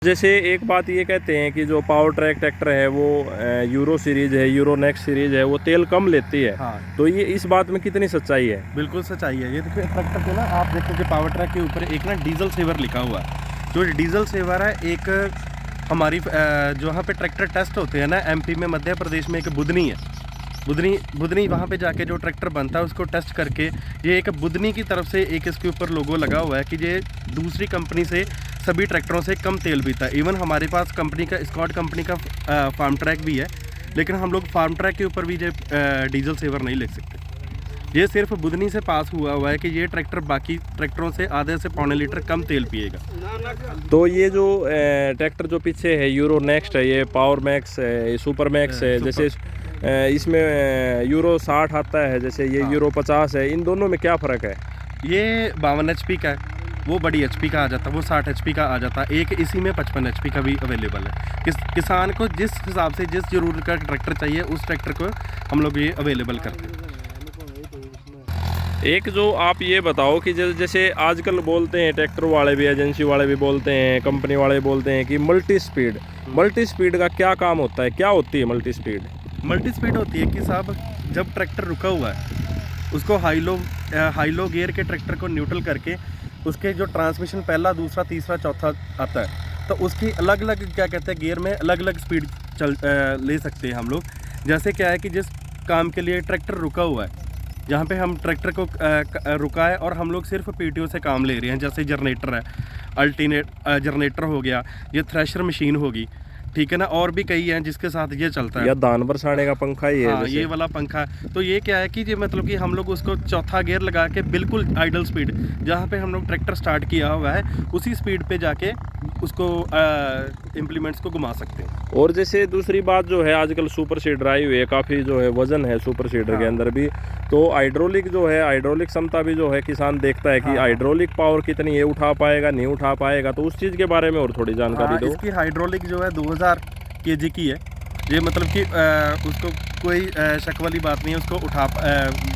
जैसे एक बात ये कहते हैं कि जो पावर ट्रैक ट्रैक्टर है वो यूरो सीरीज है, यूरो नेक्स्ट सीरीज है, वो तेल कम लेती है। हाँ, तो ये इस बात में कितनी सच्चाई है? बिल्कुल सच्चाई है। ये देखिए ट्रैक्टर पे ना आप देखोगे पावर ट्रैक के ऊपर एक ना डीजल सेवर लिखा हुआ है। जो डीजल सेवर है, एक हमारी जो वहाँ पे ट्रैक्टर टेस्ट होते हैं ना एमपी में, मध्य प्रदेश में एक बुधनी है। बुधनी वहाँ पे जाके जो ट्रैक्टर बनता है उसको टेस्ट करके, ये एक बुधनी की तरफ से एक इसके ऊपर लोगो लगा हुआ है कि ये दूसरी कंपनी से सभी ट्रैक्टरों से कम तेल पीता है। इवन हमारे पास कंपनी का स्कॉट कंपनी का फार्म ट्रैक भी है, लेकिन हम लोग फार्म ट्रैक के ऊपर भी ये डीजल सेवर नहीं लिख सकते। ये सिर्फ बुधनी से पास हुआ है कि ये ट्रैक्टर बाकी ट्रैक्टरों से आधे से पौने लीटर कम तेल पिएगा। तो ये जो ट्रैक्टर जो पीछे है यूरो नेक्स्ट है, ये पावर मैक्स है, ये सुपर मैक्स है, जैसे इसमें यूरो 60 आता है, जैसे ये यूरो 50 है, इन दोनों में क्या फ़र्क है? ये 52 HP का है, वो बड़ी HP का आ जाता है, वो 60 HP का आ जाता है। एक इसी में 55 HP का भी अवेलेबल है। किसान को जिस हिसाब से जिस जरूरत का ट्रैक्टर चाहिए उस ट्रैक्टर को हम लोग ये अवेलेबल करते हैं। एक जो आप ये बताओ कि जैसे आजकल बोलते हैं ट्रैक्टर वाले भी, एजेंसी वाले भी बोलते हैं, कंपनी वाले बोलते हैं कि मल्टी स्पीड का क्या काम होता है? क्या होती है मल्टी स्पीड? मल्टी स्पीड होती है कि साहब जब ट्रैक्टर रुका हुआ है उसको हाई लो गियर के ट्रैक्टर को न्यूट्रल करके उसके जो ट्रांसमिशन पहला, दूसरा, तीसरा, चौथा आता है, तो उसकी अलग अलग क्या कहते हैं गियर में अलग अलग स्पीड ले सकते हैं हम लोग। जैसे क्या है कि जिस काम के लिए ट्रैक्टर रुका हुआ है, जहाँ पे हम ट्रैक्टर को रुका है और हम लोग सिर्फ PTO से काम ले रहे हैं, जैसे जनरेटर है, जनरेटर हो गया, ये थ्रेशर मशीन होगी, ठीक है ना, और भी कई हैं जिसके साथ ये चलता है। या दान बरसाने का पंखा ही है। हाँ, ये वाला पंखा। तो ये क्या है कि ये मतलब कि हम लोग उसको चौथा गियर लगा के बिल्कुल आइडल स्पीड, जहाँ पे हम लोग ट्रैक्टर स्टार्ट किया हुआ है उसी स्पीड पे जाके उसको इम्प्लीमेंट्स को घुमा सकते हैं। और जैसे दूसरी बात जो है, आजकल सुपर सीडर आई हुई है, काफ़ी जो है वजन है सुपर सीडर के अंदर भी, तो हाइड्रोलिक जो है, हाइड्रोलिक क्षमता भी जो है किसान देखता है कि हाइड्रोलिक पावर कितनी है, उठा पाएगा नहीं उठा पाएगा, तो उस चीज़ के बारे में और थोड़ी जानकारी दो। इसकी हाइड्रोलिक जो है 2000 kg की है। ये मतलब कि उसको कोई शक वाली बात नहीं है, उसको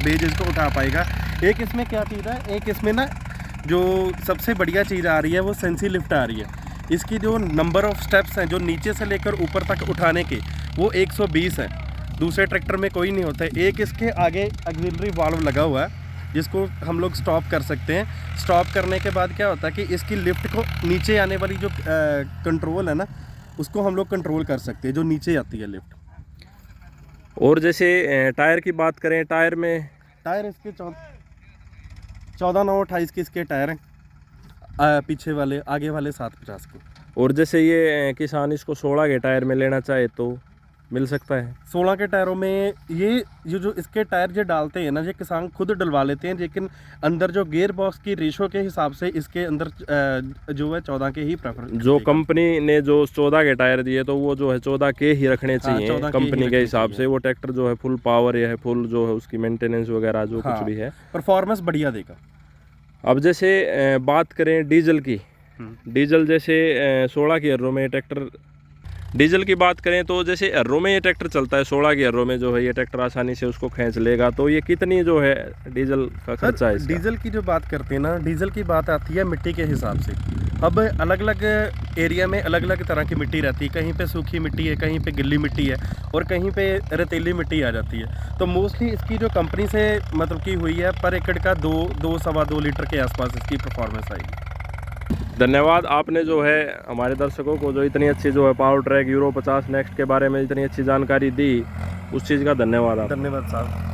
बेज इसको उठा पाएगा। एक इसमें क्या चीज़ है, एक इसमें ना जो सबसे बढ़िया चीज़ आ रही है वो सेंसी लिफ्ट आ रही है। इसकी जो नंबर ऑफ स्टेप्स हैं जो नीचे से लेकर ऊपर तक उठाने के, वो 120 हैं। दूसरे ट्रैक्टर में कोई नहीं होता है। एक इसके आगे ऑक्सिलरी वाल्व लगा हुआ है जिसको हम लोग स्टॉप कर सकते हैं। स्टॉप करने के बाद क्या होता है कि इसकी लिफ्ट को नीचे आने वाली जो कंट्रोल है ना, उसको हम लोग कंट्रोल कर सकते हैं, जो नीचे आती है लिफ्ट। और जैसे टायर की बात करें, टायर इसके 14/9/28 के इसके टायर हैं, पीछे वाले, आगे वाले 750 के। और जैसे ये किसान इसको 16 के टायर में लेना चाहे तो मिल सकता है? 16 के टायरों में ये जो इसके टायर जो डालते हैं ना, ये किसान खुद डलवा लेते हैं, लेकिन अंदर जो गियर बॉक्स की रेशो के हिसाब से इसके अंदर जो है 14 के ही प्रेफर। जो कंपनी ने जो 14 के टायर दिए तो वो जो है 14 के ही रखने चाहिए कंपनी के हिसाब से। वो ट्रैक्टर जो है फुल पावर या है फुल जो है उसकी मेंटेनेंस वगैरह जो कुछ भी है, परफॉर्मेंस बढ़िया देगा। अब जैसे बात करें डीजल की, डीजल जैसे 16 की एर्रो में ट्रैक्टर, डीजल की बात करें तो जैसे एर्रो में ये ट्रैक्टर चलता है, 16 की एर्रो में जो है ये ट्रैक्टर आसानी से उसको खींच लेगा, तो ये कितनी जो है डीजल का खर्चा है? डीजल की जो बात करते हैं ना, डीजल की बात आती है मिट्टी के हिसाब से। अब अलग अलग एरिया में अलग अलग तरह की मिट्टी रहती है, कहीं पे सूखी मिट्टी है, कहीं पे गिल्ली मिट्टी है, और कहीं पे रेतीली मिट्टी आ जाती है। तो मोस्टली इसकी जो कंपनी से मतलब की हुई है, पर एकड़ का 2-2.25 लीटर के आसपास इसकी परफॉर्मेंस आएगी। धन्यवाद, आपने जो है हमारे दर्शकों को जो इतनी अच्छी जो है पावर ट्रैक यूरो 50 नेक्स्ट के बारे में इतनी अच्छी जानकारी दी, उस चीज़ का धन्यवाद। धन्यवाद साहब।